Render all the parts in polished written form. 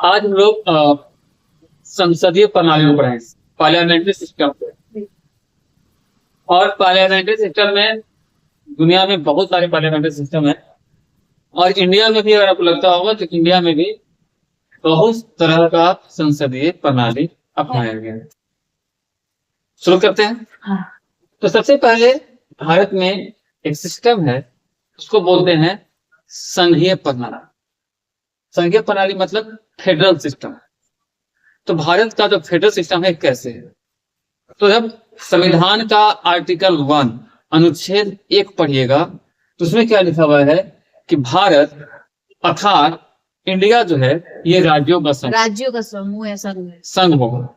आज हम लोग संसदीय प्रणाली को पढ़ाएंगे, पार्लियामेंट्री सिस्टम। और पार्लियामेंट्री सिस्टम में दुनिया में बहुत सारे पार्लियामेंट्री सिस्टम है, और इंडिया में भी अगर आपको लगता होगा तो इंडिया में भी बहुत तरह का संसदीय प्रणाली अपनाया गया है। शुरू करते हैं। हाँ। तो सबसे पहले भारत में एक सिस्टम है, उसको बोलते हैं संघीय प्रणाली। संघीय प्रणाली मतलब फेडरल सिस्टम। तो भारत का जो फेडरल सिस्टम है कैसे है, तो जब संविधान का आर्टिकल 1 अनुच्छेद 1 पढ़िएगा तो उसमें क्या लिखा हुआ है कि भारत अर्थात इंडिया जो है ये राज्यों का समूह है, संघ होगा।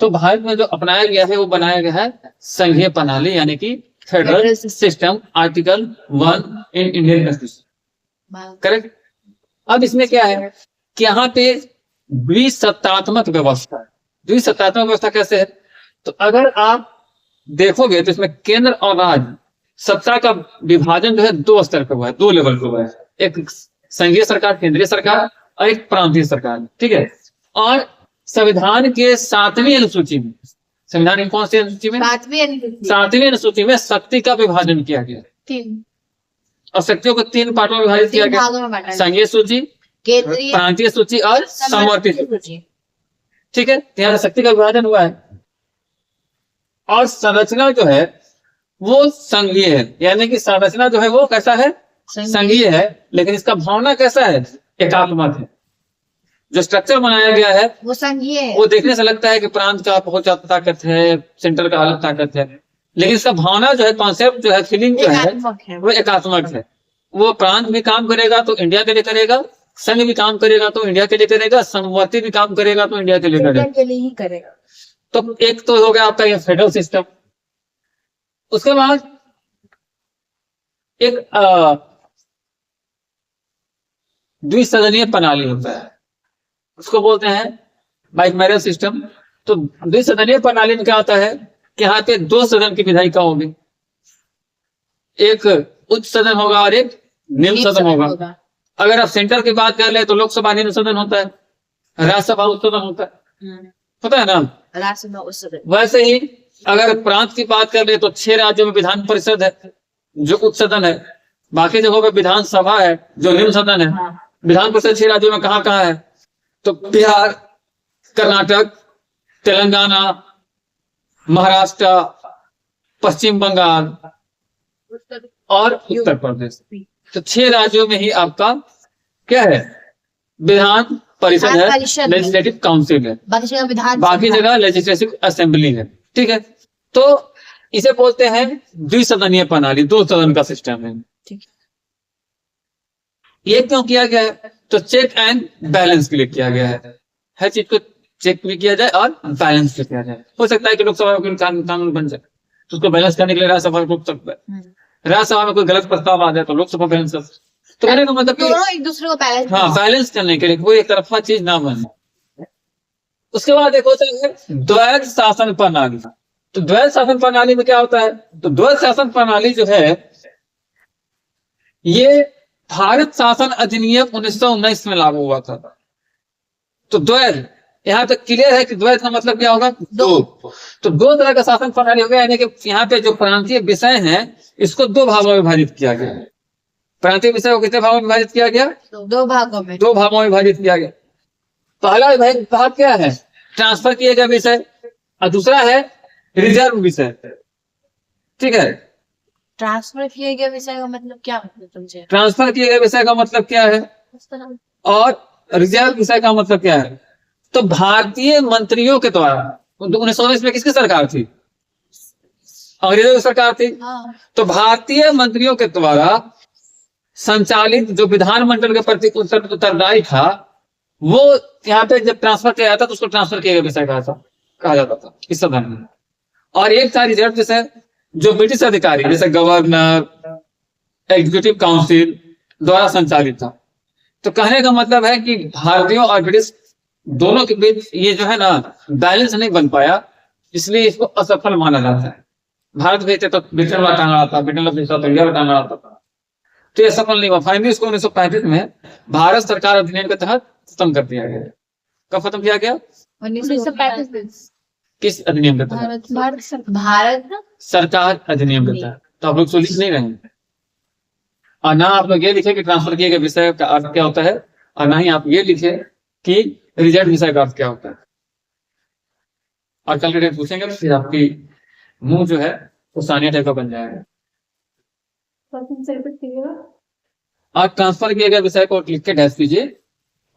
तो भारत में जो अपनाया गया है वो बनाया गया है संघीय प्रणाली, यानी कि federal system, article 1 in Indian constitution. Correct. अब इसमें क्या है कि यहाँ पे द्विसत्तात्मक व्यवस्था है। द्विसत्तात्मक व्यवस्था कैसे है, तो अगर आप देखोगे तो इसमें केंद्र और राज्य सत्ता का विभाजन जो है 2 स्तर पे हुआ है, 2 लेवल पे हुआ है। एक संघीय सरकार, केंद्रीय सरकार, और एक प्रांतीय सरकार। ठीक है। और संविधान के 7वीं अनुसूची में, संविधान की कौन सी अनुसूची में, 7वीं अनुसूची में शक्ति का विभाजन किया गया, 3, और शक्तियों को 3 पार्टों में विभाजित किया गया, संघीय सूची, प्रांतीय सूची और समवर्ती सूची। ठीक है। यहाँ शक्ति का विभाजन हुआ है। और संरचना जो है वो संघीय है, यानी कि संरचना जो है वो कैसा है, संघीय है, लेकिन इसका भावना कैसा है, एकात्मक है। जो स्ट्रक्चर बनाया गया है वो संघीय है। वो देखने से लगता है कि प्रांत का बहुत ज्यादा ताकत है, सेंटर का अलग ताकत है, लेकिन इसका भावना जो है, कॉन्सेप्ट जो है, फीलिंग जो है वो एकात्मक है। वो प्रांत भी काम करेगा तो इंडिया के लिए करेगा, संघ भी काम करेगा तो इंडिया के लिए करेगा, समवर्ती भी काम करेगा तो इंडिया के लिए करेगा। तो एक तो हो गया आपका ये फेडरल सिस्टम। उसके बाद एक द्विसदनीय प्रणाली होता है, उसको बोलते हैं बाइकैमेरल सिस्टम। तो द्विसदनीय प्रणाली में क्या होता है कि यहाँ पे 2 सदन की विधायिका होगी, एक उच्च सदन होगा और एक निम्न सदन होगा। अगर आप सेंटर की बात कर ले तो लोकसभा निम्न सदन होता है, राज्यसभा उच्च सदन होता है, पता है ना, राज्यसभा उच्च सदन। वैसे ही अगर प्रांत की बात कर ले तो 6 राज्यों में विधान परिषद है जो उच्च सदन है, बाकी जगहों पर विधानसभा है जो निम्न सदन है। हाँ। विधान परिषद 6 राज्यों में कहाँ कहाँ है, तो बिहार, कर्नाटक, तेलंगाना, महाराष्ट्र, पश्चिम बंगाल और उत्तर प्रदेश। तो 6 राज्यों में ही आपका क्या है, विधान परिषद है, लेजिस्लेटिव काउंसिल है, बाकी जगह लेजिस्लेटिव असेंबली है। ठीक है। तो इसे बोलते हैं द्विसदनीय प्रणाली, 2 सदन का सिस्टम है। ये क्यों किया गया है, तो चेक एंड बैलेंस के लिए किया गया है। हर चीज को चेक भी किया जाए और बैलेंस भी किया जाए। हो सकता है कि लोकसभा में कानून बन जाए तो उसको बैलेंस करने के लिए राज्यसभा में रोक सकता है, राज्यसभा में कोई गलत प्रस्ताव आ जाए तो लोकसभा बैलेंस कर। तो कहने का मतलब दोनों एक दूसरे को बैलेंस, हाँ, बैलेंस करने के लिए कोई एक तरफा चीज ना बने। उसके बाद एक होता है द्वैध शासन प्रणाली। तो द्वैध शासन प्रणाली में क्या होता है, तो द्वैध शासन प्रणाली जो है ये भारत शासन अधिनियम 1919 में लागू हुआ था। तो द्वैध यहाँ तक क्लियर है कि द्वैध का मतलब क्या होगा, 2। तो 2 तरह का शासन प्रणाली हो गया, यानी कि यहाँ पे जो प्रांतीय विषय हैं इसको 2 भागों में विभाजित किया गया। प्रांतीय विषय को कितने भागों में विभाजित किया गया, 2 भागों में। 2 भागों में विभाजित किया गया। पहला भाग क्या है, ट्रांसफर किए गए विषय, और दूसरा है रिजर्व विषय। ठीक है। ट्रांसफर किए गए विषय का मतलब क्या, मतलब समझे, ट्रांसफर किए गए विषय का मतलब क्या है, और रिजर्व विषय का मतलब क्या है। तो भारतीय मंत्रियों के द्वारा 1919 में किसकी सरकार थी, अंग्रेजों की सरकार थी। हाँ। तो भारतीय मंत्रियों के द्वारा संचालित जो विधानमंडल के प्रति उत्तरदायी था, वो यहाँ पे जब ट्रांसफर किया जाता तो उसको ट्रांसफर किया गया विषय कहा जाता था इस सदन में। और एक था रिजर्व विषय, जो ब्रिटिश अधिकारी जैसे गवर्नर, एग्जीक्यूटिव काउंसिल द्वारा संचालित था। तो कहने का मतलब है कि भारतीयों और ब्रिटिश दोनों के बीच ये जो है ना बैलेंस नहीं बन पाया, इसलिए इसको असफल माना जाता है। भारत भेजते तो ब्रिटेन वाला टांगा आता, ब्रिटेन भेजता तो इंडिया वाला टांगा आता था, तो ये सफल नहीं हुआ। फाइनली इसको 1935 में भारत सरकार अधिनियम के तहत खत्म कर दिया गया। कब खत्म किया गया? 1935 किस अधिनियम के तहत? भारत सरकार अधिनियम के तहत। तो आप लोग सो लिख नहीं रहे हैं, और ना आप लोग ये लिखे कि ट्रांसफर किए गए विषय का अर्थ क्या होता है, और ना ही आप ये लिखे कि रिजल्ट विषय का अर्थ क्या होता है। और कल के डेट पूछेंगे तो फिर आपकी मुंह जो है वो सानिया टाइप का बन जाएगा। और ट्रांसफर किए गए विषय को लिख के डैश कीजिए,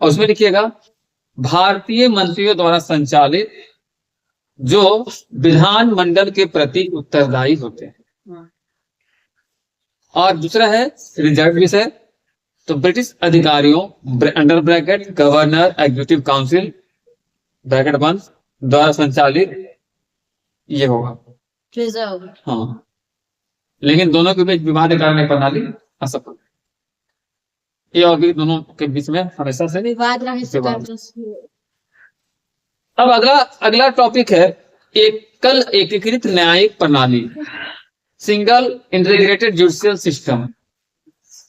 और उसमें लिखिएगा भारतीय मंत्रियों द्वारा संचालित जो विधानमंडल के प्रति उत्तरदायी होते हैं। और दूसरा है रिजर्व विषय, तो ब्रिटिश अधिकारियों under bracket governor executive council bracket बंद द्वारा संचालित ये होगा रिजर्व। हाँ, लेकिन दोनों के बीच विवाद कारण प्रणाली असफल। ये और भी दोनों के बीच में हमेशा से विवाद अब अगला टॉपिक है एकल एकीकृत न्यायिक प्रणाली, सिंगल इंटीग्रेटेड जुडिशियल सिस्टम।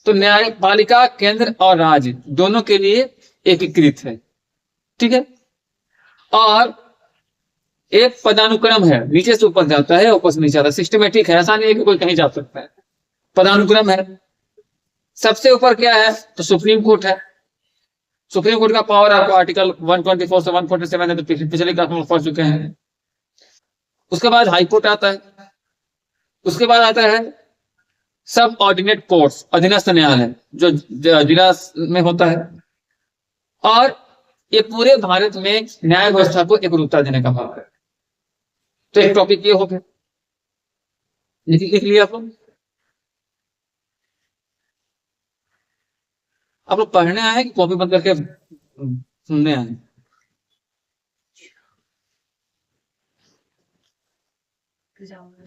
तो न्यायपालिका केंद्र और राज्य दोनों के लिए एकीकृत है, ठीक है। और एक पदानुक्रम है, नीचे से ऊपर जाता है, ऊपर से नीचे आता है, सिस्टमेटिक है, ऐसा नहीं है कि कोई कहीं जा सकता है, पदानुक्रम है। सबसे ऊपर क्या है? तो सुप्रीम कोर्ट है। सुप्रीम कोर्ट का पावर आपको आर्टिकल 124 से 147 है, तो पिछले क्लास में पढ़ चुके हैं। उसके बाद हाई कोर्ट आता है, उसके बाद आता है सब ऑर्डिनेट कोर्ट्स, अधीनस्थ न्यायालय जो जिला में होता है। और ये पूरे भारत में न्याय व्यवस्था को एकरूपता देने का भाव है। तो एक टॉपिक ये हो गया, लिख लिया आप लोग पढ़ने आए कि कॉपी बंद करके सुनने आए?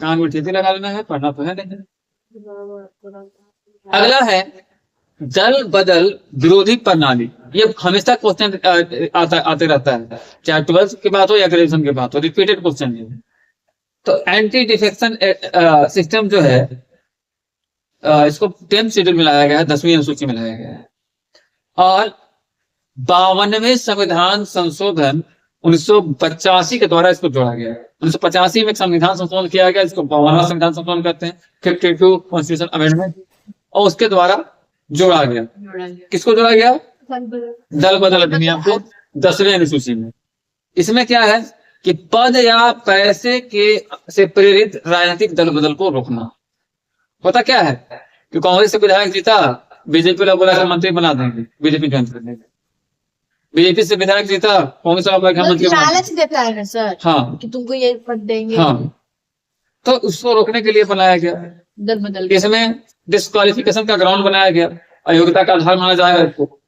कान में टीटी लगा लेना है, पढ़ना तो है नहीं। अगला है दल बदल विरोधी प्रणाली। ये हमेशा क्वेश्चन आते रहता है, चाहे 12th की बात हो या ग्रेजुएशन की बात हो, रिपीटेड क्वेश्चन है। तो एंटी डिफेक्शन सिस्टम जो है इसको 10th शेड्यूल में लाया गया है, 10वीं अनुसूची में लाया गया है। और 52वें संविधान संशोधन 1985 के द्वारा इसको जोड़ा गया है। 1985 में एक संविधान संशोधन किया गया, इसको 52वां संविधान संशोधन कहते हैं, 52 कॉन्स्टिट्यूशन अमेंडमेंट, और उसके द्वारा जोड़ा गया। किसको जोड़ा गया? दल बदल अधिनियम को 10वें अनुसूची में। इसमें क्या है कि पद या पैसे के से प्रेरित राजनीतिक दल बदल को रोकना। पता क्या है कि कांग्रेस से विधायक जीता, बीजेपी वाला बोला मंत्री बना देंगे, बीजेपी ज्वाइन कर देंगे। बीजेपी से विधायक जीता, कांग्रेस वाला बोला मंत्री लालच देता है ना सर, हाँ, कि तुमको ये पद देंगे। हाँ, तो उसको रोकने के लिए बनाया गया दल बदल। इसमें डिस्क्वालिफिकेशन का ग्राउंड बनाया गया, अयोग्यता का आधार माना जाएगा इसको।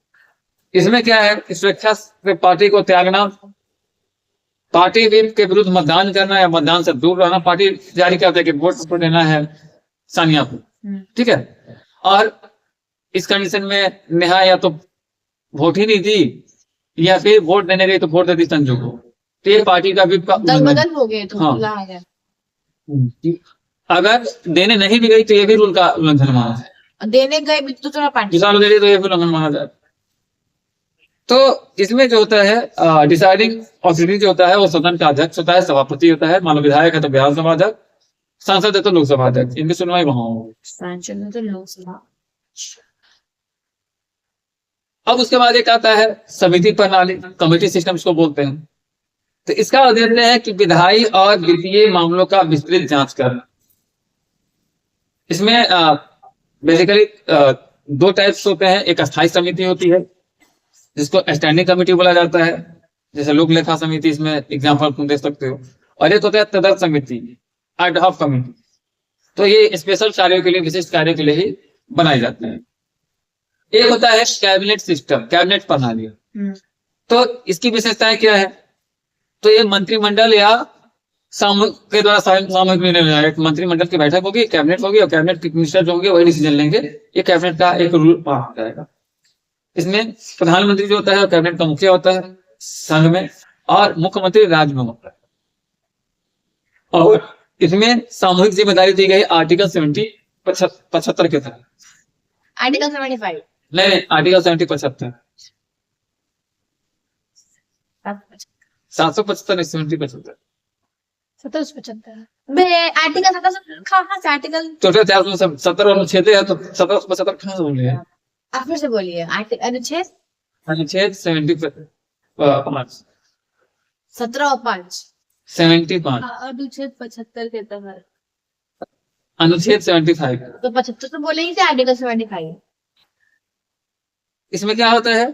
इसमें क्या है कि स्वेच्छा से पार्टी को त्यागना, पार्टी विप के विरुद्ध मतदान करना या मतदान से दूर रहना। पार्टी जारी करते कि वोट को देना है सानिया को, ठीक है। और इस कंडीशन में नेहा या तो वोट ही नहीं दी, या फिर वोट देने गई तो वोट दे दी संजू को, तो ये पार्टी का विप का दल बदल हो गए तो हाँ। लाया गया। अगर देने नहीं भी गई तो ये भी रूल का उल्लंघन माना जाए। देने गए भी तो थोड़ा पार्टी किसान दे दी तो ये भी उल्लंघन माना जाए। तो इसमें जो होता है डिसाइडिंग ऑथोरिटी जो होता है वो सदन का अध्यक्ष होता है, सभापति होता है, मान लो विधायक है तो विधानसभा अध्यक्ष, सांसद है तो लोकसभा अध्यक्ष, इनकी सुनवाई वहां होगी। तो लोकसभा। अब उसके बाद एक आता है समिति प्रणाली, कमेटी सिस्टम इसको बोलते हैं। तो इसका उद्देश्य है कि विधायी और वित्तीय मामलों का विस्तृत जांच करना। इसमें बेसिकली दो टाइप्स होते हैं, एक अस्थायी समिति होती है जिसको स्टैंडिंग कमेटी बोला जाता है, जैसे लोक लेखा समिति, इसमें एग्जांपल तुम दे सकते हो। और एक होता है तदर्थ समिति, एड हॉक कमेटी, तो ये स्पेशल कार्यों के लिए, विशिष्ट कार्यों के लिए ही बनाई जाती है। एक होता है कैबिनेट सिस्टम, कैबिनेट प्रणाली। तो इसकी विशेषताएं क्या है? तो ये मंत्रिमंडल या सामूहिक के द्वारा सामूहिक निर्णय लिया जाएगा। एक मंत्रिमंडल की बैठक होगी, कैबिनेट होगी, और कैबिनेट के मिनिस्टर जो होंगे वही डिसीजन लेंगे। ये कैबिनेट का एक रूल पास हो जाएगा। इसमें प्रधानमंत्री जो होता है कैबिनेट का मुखिया होता है संघ में, और मुख्यमंत्री राज्य में होता है। और इसमें सामूहिक जिम्मेदारी दी गई आर्टिकल 75 के तहत। आर्टिकल 75 नहीं, आर्टिकल 75 775 7075 1775 बे आर्टिकल 17 कहाँ से आर्टिकल टोटल 470 अनुच्छेद है तो 1775 कहाँ से बोले हैं? आप फिर से बोलिए अनुच्छेद अनुच्छेद 75 17 और 5 75 अनुच्छेद 75 के तहत अनुच्छेद 75 तो 75 तो बोले ही थे आर्टिकल 75 इसमें क्या होता है?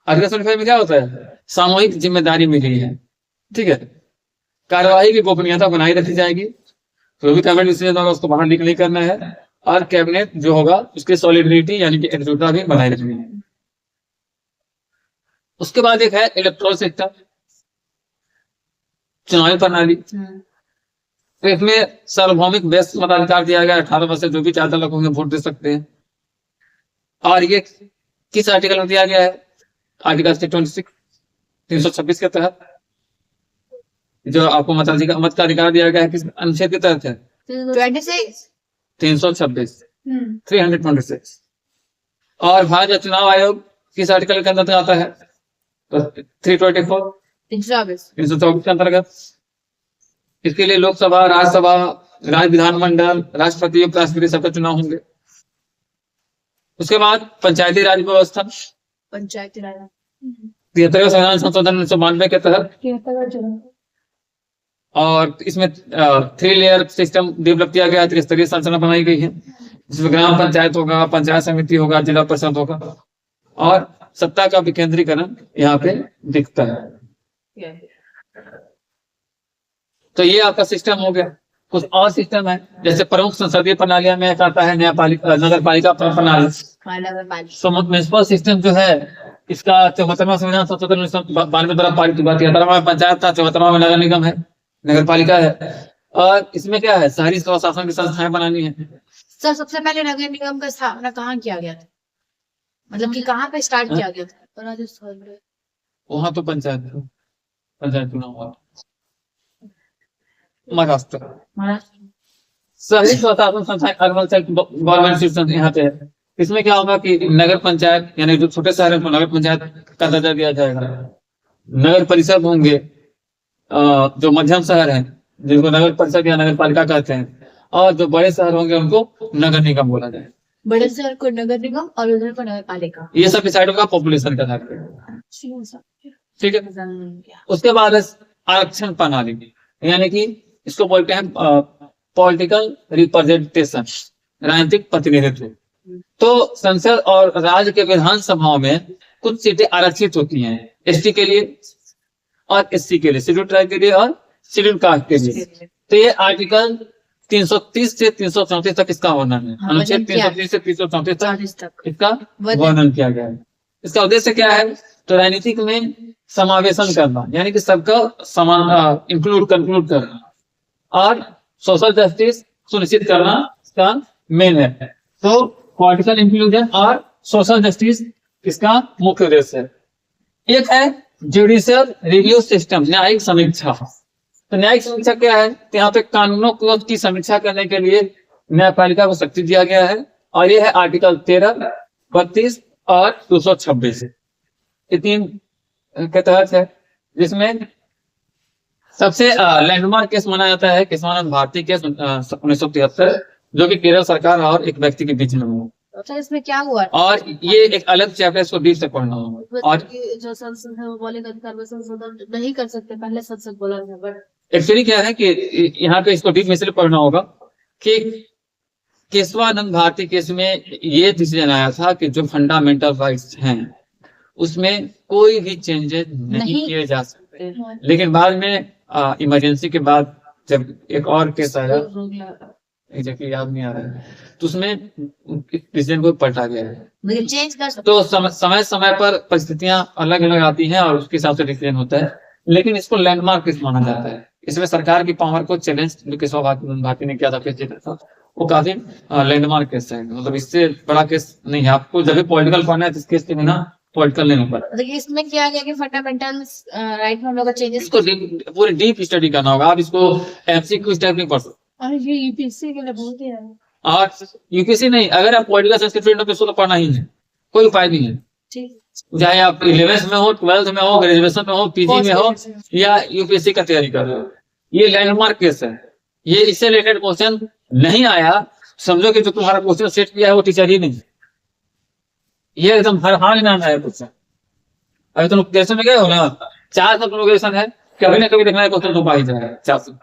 आर्टिकल 75 में क्या होता है? सामूहिक जिम्मेदारी मिली है, ठीक है। कार्यवाही की गोपनीयता बनाई रखी जाएगी, जो भी कैबिनेट डिसीजन होगा उसको बाहर लीक नहीं करना है, और कैबिनेट जो होगा उसकी सॉलिडिटी यानी कि एकजुटता भी बनाए रखनी है। उसके बाद एक है इलेक्टोरल सिस्टम, चुनावी प्रणाली। तो इसमें सार्वभौमिक व्यस्त मताधिकार दिया गया, 18 वर्ष से जो भी ज्यादा लोग होंगे वोट दे सकते हैं। और ये किस आर्टिकल में दिया गया है? आर्टिकल 26 326 के तहत जो आपको मताधिकार दिया गया है, किस अनुच्छेद के तहत है? 26 326 326। और भारतीय चुनाव आयोग किस आर्टिकल के अंतर्गत आता है? तो 324 324 के अंतर्गत। इसके लिए लोकसभा, राज्यसभा, राज्य विधानमंडल, राष्ट्रपति, उपराष्ट्रपति सबका चुनाव होंगे। उसके बाद पंचायती राज व्यवस्था, पंचायती राज 73वें संविधान संशोधन 1992 के तहत। और इसमें 3 लेयर सिस्टम डेवलप किया गया, त्रिस्तरीय संरचना बनाई गई है, जिसमें ग्राम पंचायत होगा, पंचायत समिति होगा, जिला परिषद होगा, और सत्ता का विकेंद्रीकरण यहाँ पे दिखता है। तो ये आपका सिस्टम हो गया। कुछ और सिस्टम है, जैसे प्रमुख संसदीय प्रणालियां में आता है न्यायपालिका, नगर पालिका प्रणाली। तो म्युनिसिपल सिस्टम जो है इसका 74वां संविधान संशोधन 1992 द्वारा पारित हुआ। 73वां में पंचायत था, 74वां में नगर निगम है, नगर पालिका है। और इसमें क्या है? शहरी स्वशासन की संस्थाएं बनानी है। सर सबसे पहले नगर निगम का स्थापना कहाँ किया गया था? मतलब कि कहाँ पे स्टार्ट किया गया था? राजस्थान में। वहां तो पंचायत चुनाव हुआ। महाराष्ट्र शहरी स्वशासन संस्थाएं, अर्बन सेल्फ गवर्नमेंट सिस्टम यहाँ पे है। इसमें क्या होगा कि नगर पंचायत यानी जो छोटे शहर है को नगर पंचायत का दर्जा दिया जाएगा। नगर परिषद होंगे जो मध्यम शहर है जिनको नगर परिषद या नगर पालिका कहते हैं, और जो बड़े शहर होंगे उनको नगर निगम बोला जाए। बड़े शहर को नगर निगम और उधर को नगर पालिका। ये सब डिसाइड होगा पॉपुलेशन के आधार पर, ठीक है। उसके बाद आरक्षण प्रणाली, यानी कि इसको बोलते हैं पॉलिटिकल रिप्रेजेंटेशन, राजनीतिक प्रतिनिधित्व। तो संसद और राज्य के विधानसभाओं में कुछ सीटें आरक्षित होती हैं, एसटी के लिए और एससी के लिए, शेड्यूल ट्राइब के लिए और शेड्यूल कास्ट के लिए। तो ये आर्टिकल 330 से 334 तक इसका वर्णन है। अनुच्छेद 330 से 334 तक इसका वर्णन किया गया है। इसका उद्देश्य क्या है? तो राजनीतिक में समावेशन करना, यानी कि सबका समान इंक्लूड कंक्लूड करना, और सोशल जस्टिस सुनिश्चित करना इसका मेन है। तो पॉलिटिकल इंक्लूजन और सोशल जस्टिस इसका मुख्य उद्देश्य है। एक है जुडिशियल रिव्यू सिस्टम, न्यायिक समीक्षा। तो न्यायिक समीक्षा क्या है? तो यहाँ पे कानूनों की समीक्षा करने के लिए न्यायपालिका को शक्ति दिया गया है, और ये है आर्टिकल 13, 32 और 226 ये 3 के तहत है, जिसमें सबसे लैंडमार्क केस माना जाता है किसान भारती केस 1973, जो कि केरल सरकार और एक व्यक्ति के बीच में हुआ। अच्छा, इसमें क्या हुआ? और ये एक अलग चैप्टर, इसको डीप से पढ़ना होगा। और जो संसद है वो मौलिक अधिकार में संशोधन नहीं कर सकते, पहले संसद बोला था। बट एक्चुअली क्या है कि यहाँ पे इसको डीप में इसलिए पढ़ना होगा कि केशवानंद भारती केस में ये डिसीजन आया था कि जो फंडामेंटल राइट्स हैं उसमें कोई भी चेंजेस नहीं किए जा सकते। लेकिन बाद में इमरजेंसी के बाद जब एक और केस आया, एग्जैक्टली याद नहीं आ रहा है, तो उसमें डिसीजन को पलटा गया है। चेंज कर सकते। तो समय समय पर परिस्थितियां अलग अलग आती हैं और उसके हिसाब से डिसीजन होता है, लेकिन इसको लैंडमार्क केस माना जाता है। इसमें सरकार की पावर को चैलेंज जो केशवानंद भारती ने किया था था, वो काफी लैंडमार्क केस है। मतलब इससे बड़ा केस नहीं है। आपको जब भी पॉलिटिकल पढ़ना है तो इस केस के बिना पॉलिटिकल नहीं होगा। देखिए इसमें क्या है कि फंडामेंटल राइट में हम लोग का चेंजेस इसको पूरी डीप स्टडी करना होगा। आप इसको एमसीक्यू स्टाइल नहीं पढ़ सकते। और ये यूपीएससी के लिए बहुत ही है। और यूपीएससी नहीं, अगर आप पॉलिटिकल साइंस के फील्ड में तो इसको तो पढ़ना ही है, कोई उपाय नहीं है। ठीक। चाहे आप 11th में हो, 12th में हो, ग्रेजुएशन में हो, पीजी में हो, या यूपीएससी का तैयारी कर रहे हो, ये लैंडमार्क केस है। ये इससे रिलेटेड क्वेश्चन नहीं आया, समझो कि जो तुम्हारा क्वेश्चन सेट किया है वो टीचर ही नहीं। ये एकदम हर हाल में आया क्वेश्चन। अभी तुम लोकेशन में गए हो ना, 400 लोकेशन है, कभी ना कभी देखना है क्वेश्चन तुम पाई जाएगा 400,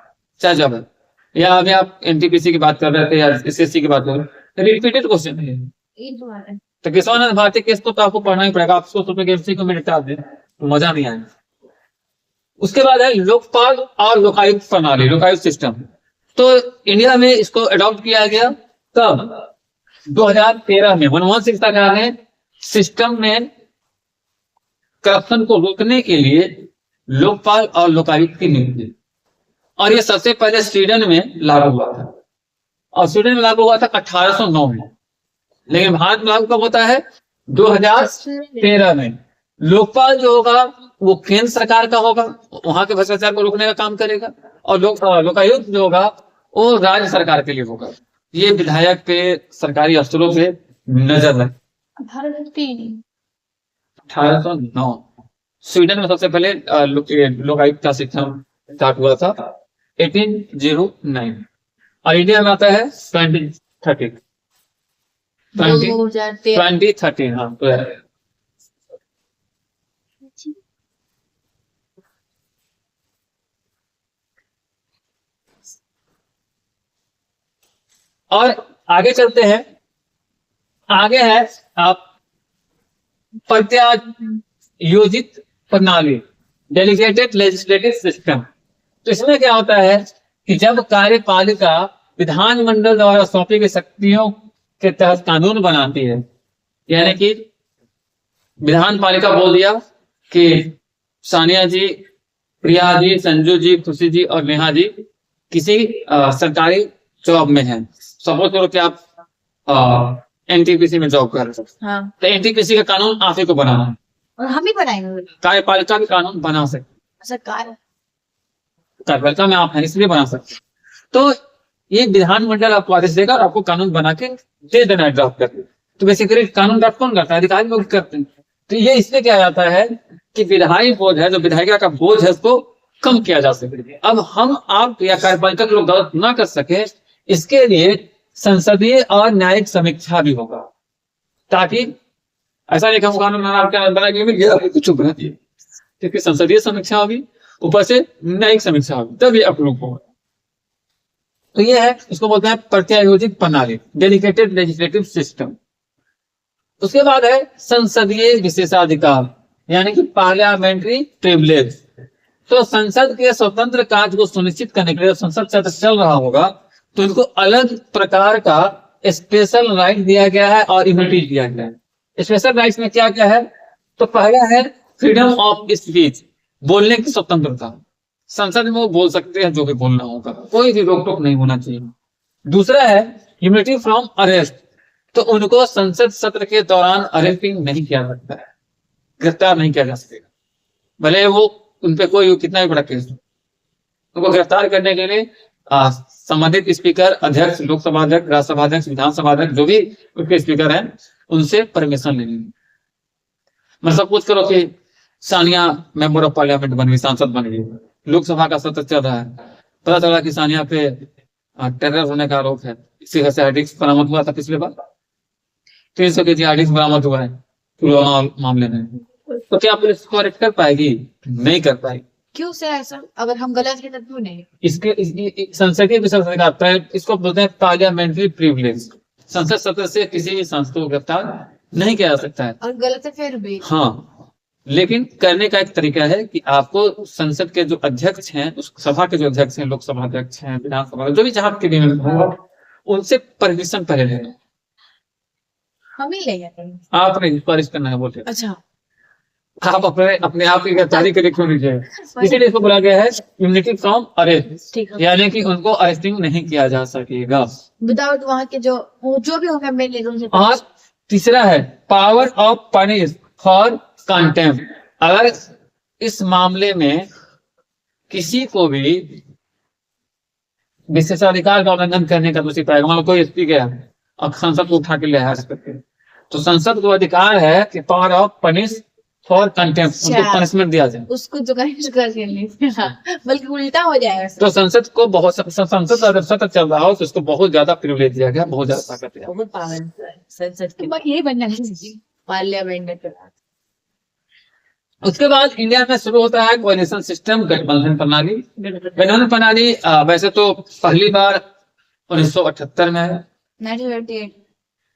चाहे जब है। या अभी आप एनटीपीसी की बात कर रहे थे या एसएससी की बात कर रहे थे, रिपीटेड क्वेश्चन है। तो किसान भारतीय केस को तो आपको पढ़ना ही पड़ेगा, आपको सोचो कि एमसी को में निपटा दे तो मजा नहीं आएगा। उसके बाद है लोकपाल और लोकायुक्त प्रणाली, लोकायुक्त सिस्टम। तो इंडिया में इसको अडॉप्ट किया गया तब 2013 में मनमोहन सिंह सरकार ने सिस्टम में करप्शन को रोकने के लिए लोकपाल और लोकायुक्त की नियुक्ति, और ये सबसे पहले स्वीडन में लागू हुआ था। और स्वीडन में लागू हुआ था 1809 में, लेकिन भारत में लागू कब होता है? 2013 में। लोकपाल जो होगा वो केंद्र सरकार का होगा, वहां के भ्रष्टाचार को रोकने का काम करेगा, और लोकायुक्त जो होगा वो राज्य सरकार के लिए होगा। ये विधायक पे, सरकारी अफसरों पे नजर है। 1809 स्वीडन में सबसे पहले लोकायुक्त का सिस्टम स्टार्ट हुआ था 1809, और इंडिया में आता है 2013। 2013 हाँ तो है। और आगे चलते हैं, आगे है आप प्रत्यायोजित प्रणाली, डेलीगेटेड लेजिस्लेटिव सिस्टम। तो इसमें क्या होता है कि जब कार्यपालिका विधानमंडल द्वारा सौंपी गई शक्तियों के तहत कानून बनाती है, यानी कि विधान पालिका बोल दिया कि सानिया जी, प्रिया जी, संजू जी, खुशी जी और नेहा जी किसी सरकारी जॉब में हैं। सपोज करो कि आप एनटीपीसी में जॉब कर रहे हो, हाँ। तो एनटीपीसी का कानून आप ही को बनाना है, और हम ही बनाएंगे। कार्यपालिका भी कानून बना सकते, कार्यपालिका में आप हैं इसलिए बना सकते। तो ये विधानमंडल आपको आदेश देगा और आपको कानून बना के दे देना है ड्राफ्ट करके। तो बेसिकली कानून ड्राफ्ट कौन करता है? अधिकारी लोग करते हैं। तो ये इसलिए क्या जाता है कि विधायी बोझ है, जो विधायिका का बोझ है, उसको कम किया जा सके। अब हम आप या कार्यपालिका के लोग गलत ना कर सके, इसके लिए संसदीय और न्यायिक समीक्षा भी होगा, ताकि ऐसा नहीं हम कानून बना के मिल गया कुछ बना दिए, क्योंकि संसदीय समीक्षा होगी, ऊपर से न्यायिक समीक्षा होगी, तभी अप्रूव होगा। तो ये है, इसको बोलते हैं प्रत्यायोजित प्रणाली, डेलीगेटेड लेजिस्लेटिव सिस्टम। उसके बाद है संसदीय विशेषाधिकार, यानी कि पार्लियामेंट्री प्रिविलेज। तो संसद के स्वतंत्र कार्य को सुनिश्चित करने के लिए संसद सत्र चल रहा होगा, तो इनको अलग प्रकार का स्पेशल राइट दिया गया है और इम्यूनिटी दिया गया है। स्पेशल राइट्स में क्या क्या है? तो पहला है फ्रीडम ऑफ स्पीच, बोलने की स्वतंत्रता। संसद में वो बोल सकते हैं जो भी बोलना होगा, कोई भी रोक टोक नहीं होना चाहिए। दूसरा है इम्यूनिटी फ्रॉम अरेस्ट, तो उनको संसद सत्र के दौरान अरेस्टिंग नहीं किया सकता है, गिरफ्तार नहीं किया जा सकेगा, भले वो उनपे कोई कितना भी बड़ा केस हो। उनको गिरफ्तार करने के लिए संबंधित स्पीकर, अध्यक्ष, लोकसभा अध्यक्ष, राज्यसभा अध्यक्ष, विधानसभा अध्यक्ष, जो भी उसके स्पीकर हैं, उनसे परमिशन लेनी। मतलब पूछ करो कि सानिया मेंबर ऑफ पार्लियामेंट बन गई, सांसद बन गई, लोकसभा का सत्र चल रहा है, पता चला कि सानिया पे टेरर होने का आरोप है, इसी वजह से हार्डिक्स बरामद हुआ था पिछले बार, 300 kg हार्डिक्स बरामद हुआ है पुलवामा मामले में, तो क्या पुलिस को अरेस्ट कर पाएगी? नहीं कर पाएगी। क्यों से ऐसा? अगर हम गलत हैं तो क्यों नहीं? इसके संसदीय विशेषाधिकार, इसको बोलते हैं पार्लियामेंट्री प्रिविलेज। संसद सत्र से किसी भी सांसद को गिरफ्तार नहीं किया जा सकता है, और गलत है फिर भी। हाँ, लेकिन करने का एक तरीका है कि आपको संसद के जो अध्यक्ष हैं, उस सभा के जो अध्यक्ष हैं, लोकसभा अध्यक्ष हैं, विधानसभा, जो भी जहां के भी होगा, उनसे परमिशन पहले लेना। हम ही लेंगे, आपने सिफारिश करना है बोलते। अच्छा, आप अपने आप की गिरफ्तारी के लिए क्यों लीजिए? इसीलिए इसको बोला गया है इम्यूनिटी फ्रॉम अरेस्ट, यानी कि उनको अरेस्टिंग नहीं किया जा सकेगा विदाउट वहां के जो भी होगा मेरे लिए। और तीसरा है power of punish for contempt. अगर इस मामले में किसी को भी विशेषाधिकार का उल्लंघन करने का दोषी पाएगा, मतलब कोई एसपी गया और संसद को उठा के ले आया करके, तो संसद को अधिकार है कि power of punish for contempt, उनको अच्छा। पनिशमेंट दिया जाए। उसको तो कहीं कर नहीं, बल्कि उल्टा हो जाएगा सब। तो संसद को बहुत, संसद अगर सतत चल रहा हो तो उसको बहुत ज्यादा प्रिविलेज दिया गया, बहुत ज्यादा ताकत दिया। बहुत पावर संसद के, यही बनना चाहिए पार्लियामेंट के बाद। उसके बाद इंडिया में शुरू होता है कोएलिशन सिस्टम, गठबंधन प्रणाली। गठबंधन प्रणाली वैसे तो पहली बार 1978 में है, 1938।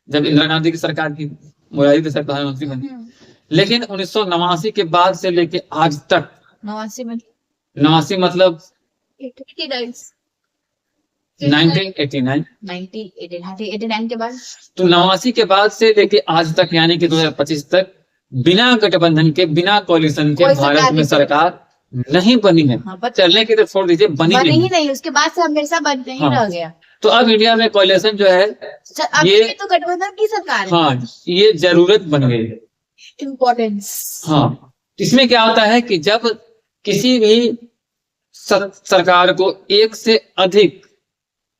जब इंदिरा गांधी की सरकार की, मोरारजी देसाई प्रधानमंत्री बने। लेकिन 1989 के बाद से लेके आज तक, 89 में, 89 मतलब 89 1989, 89 के बाद तो 89 के बाद से लेके आज तक यानी कि 2025 तक बिना गठबंधन के, बिना कोalition के कोई सरकार भारत में नहीं सरकार नहीं बनी है। हाँ, पता- चलने की तो छोड़ दीजिए, बनी बने नहीं ही नहीं, उसके बाद से हमेशा बनते ही हाँ। रह गया। तो अब इंडिया में कोalition जो है, अब ये- ये तो गठबंधन की सरकार है। हाँ, ये जरूरत बन गई है। इम्पोर्टेंस। हाँ, इसमें क्या होता है कि जब किसी भी सरकार को एक से अधिक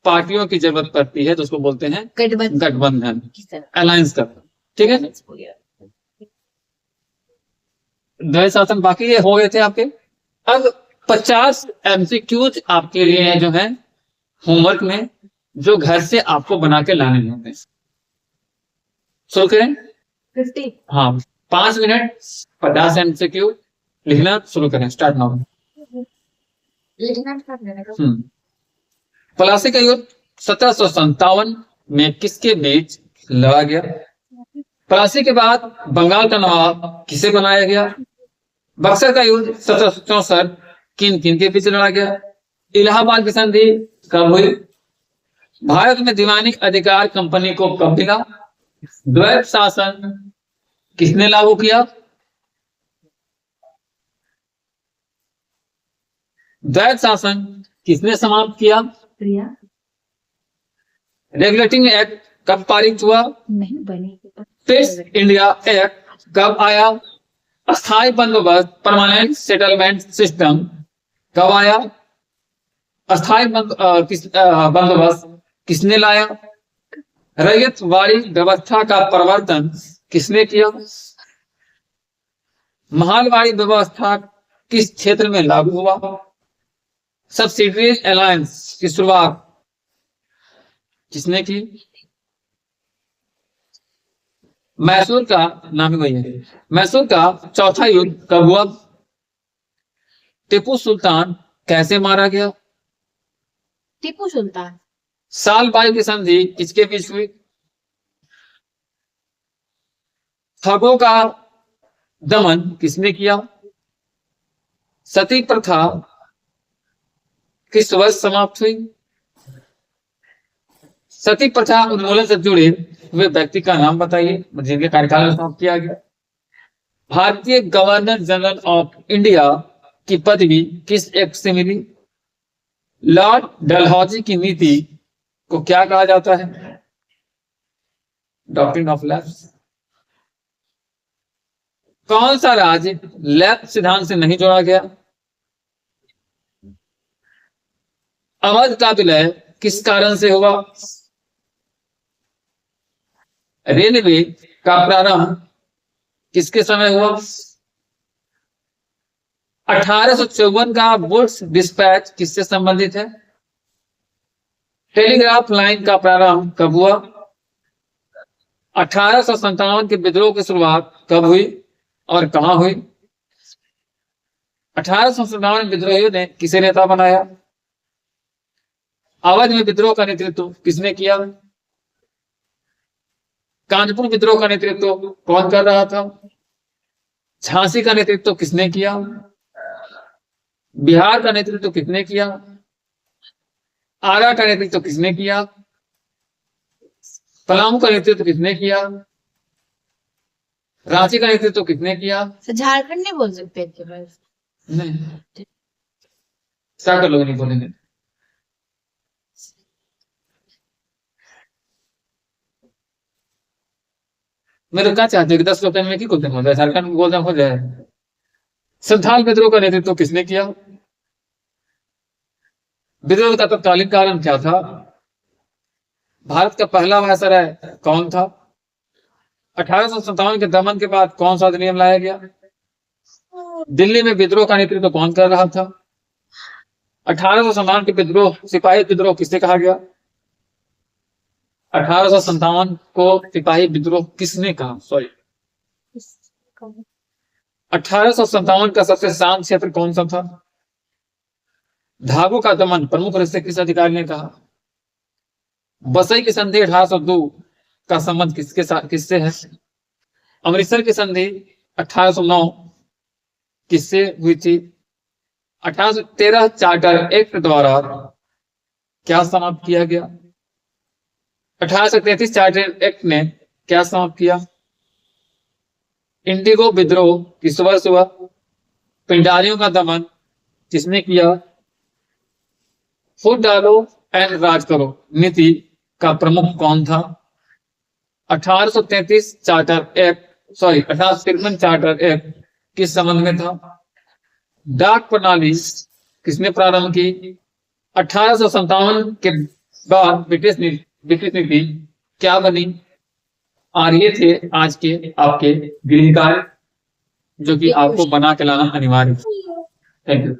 पार्टियों की जरूरत पड़ती है तो उसको बोलते हैं गठबंधन, की सरकार। अलायंस करना। ठीक है, हो गया। द्वैध शासन बाकी ये हो गए थे आपके। अब 50 MCQs आपके लिए हैं जो है होमवर्क में, जो घर से आपको बना के लाने होते हैं। शुरू करें? 50। हाँ, 5 मिनट 50 MCQ लिखना शुरू करें। Start now. लिखना स्टार्ट करेगा। प्लासी का युद्ध 1757 में किसके बीच लड़ा गया? प्लासी के बाद बंगाल का नवाब किसे बनाया गया? बक्सर का युद्ध 1764 किन किन के बीच लड़ा गया? इलाहाबाद की संधि कब हुई? भारत में दीवानी अधिकार कंपनी को कब मिला? द्वैध शासन किसने लागू किया? द्वैध शासन किसने समाप्त किया? प्रिया रेगुलेटिंग एक्ट कब पारित हुआ? नहीं बनी। टेस्ट इंडिया एक्ट कब आया? अस्थायी बंदोबस्त परमानेंट सेटलमेंट सिस्टम कब आया? अस्थायी बंदोबस्त किसने लाया? रैयतवाड़ी व्यवस्था का प्रवर्तन किसने किया? महलवाड़ी व्यवस्था किस क्षेत्र में लागू हुआ? सब्सिडरी अलायंस की शुरुआत किसने की? मैसूर का नाम ही वही है। मैसूर का चौथा युद्ध कब हुआ? टीपू सुल्तान कैसे मारा गया? टीपू सुल्तान। साल बाई की संधि किसके बीच हुई? ठगों का दमन किसने किया? सती प्रथा किस वर्ष समाप्त हुई? सती प्रथा उन्मूलन से जुड़े हुए व्यक्ति का नाम बताइए जिनके कार्यकाल में समाप्त किया गया। भारतीय गवर्नर जनरल ऑफ इंडिया की पदवी किस एक्ट से मिली? लॉर्ड डलहौजी की नीति को क्या कहा जाता है? Doctrine of lapse. कौन सा राज्य लैप्स सिद्धांत से नहीं जोड़ा गया? अवध का विलय किस कारण से हुआ? रेलवे का प्रारंभ किसके समय हुआ? 1854 का वुड्स डिस्पैच किससे संबंधित है? टेलीग्राफ लाइन का प्रारंभ कब हुआ? 1857 के विद्रोह की शुरुआत कब हुई और कहां हुई? 1857 विद्रोहियों ने किसे नेता बनाया? अवध में विद्रोह का नेतृत्व किसने किया? कानपुर विद्रोह का नेतृत्व कौन कर रहा था? झांसी का नेतृत्व किसने किया? बिहार का नेतृत्व किसने किया? आगरा का नेतृत्व किसने किया? पलामू का नेतृत्व किसने किया? रांची का नेतृत्व किसने किया? तो झारखंड नहीं बोल सकते इसके पास। नहीं, सागर लोग नहीं बोलेंगे। मेरे क्या चाहते हैं कि 10 रुपए में की कुछ हो जाए, झारखंड में गोलदाम हो जाए। संथाल विद्रोह का नेतृत्व किसने किया? विद्रोह का तत्कालीन कारण क्या था? भारत का पहला वायसराय कौन था? 1857 के दमन के बाद कौन सा अधिनियम लाया गया? दिल्ली में विद्रोह का नेतृत्व कौन कर रहा था? 1857 के विद्रोह, सिपाही विद्रोह किसे कहा गया? 1857 को सिपाही विद्रोह किसने कहा? सॉरी, 1857 का सबसे शांत क्षेत्र कौन सा था? धागों का दमन प्रमुख रूप से किस अधिकारी ने कहा? बसई की संधि 1802 का संबंध किसके साथ, किससे है? अमृतसर की संधि 1809 किससे हुई थी? 1813 चार्टर एक्ट द्वारा क्या समाप्त किया गया? 1833 चार्टर एक्ट ने क्या समाप्त किया? इंडिगो विद्रोह किस वर्ष हुआ? पिंडारियों का दमन किसने किया? फूट डालो एंड राज करो नीति का प्रमुख कौन था? 1833 charter act, sorry 1853 charter act किस संबंध में था? डाक प्रणाली किसने प्रारंभ की? 1857 के बाद ब्रिटिश नीति क्या बनी? और ये थे आज के आपके गृह कार्य, जो कि आपको बना के लाना अनिवार्य है। Thank you.